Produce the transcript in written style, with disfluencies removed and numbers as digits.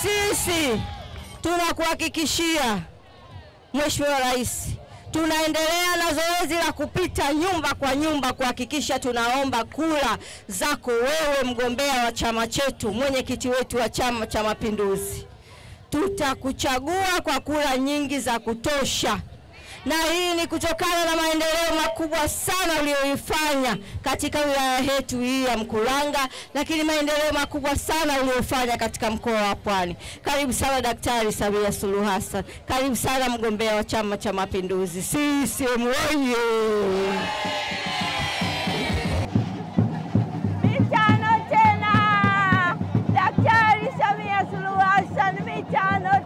Sisi tunakuhakikishia Mheshimiwa Rais, tunaendelea na zoezi la kupita nyumba kwa nyumba kuhakikisha tunaomba kura zako wewe mgombea wa chama chetu, mwenyekiti wetu wa Chama cha Mapinduzi. Tutakuchagua kwa kura nyingi za kutosha. Na hii ni kutokana na maendeleo makubwa sana uliyoifanya katika wilaya yetu hii ya Mkuranga, lakini maendeleo makubwa sana uliyofanya katika mkoa wa Pwani. Karibu sana Daktari Samia Suluhu Hassan. Karibu sana mgombea wa Chama cha Mapinduzi. CCM oyee! Mitano tena! Daktari Samia Suluhu Hassan, mitano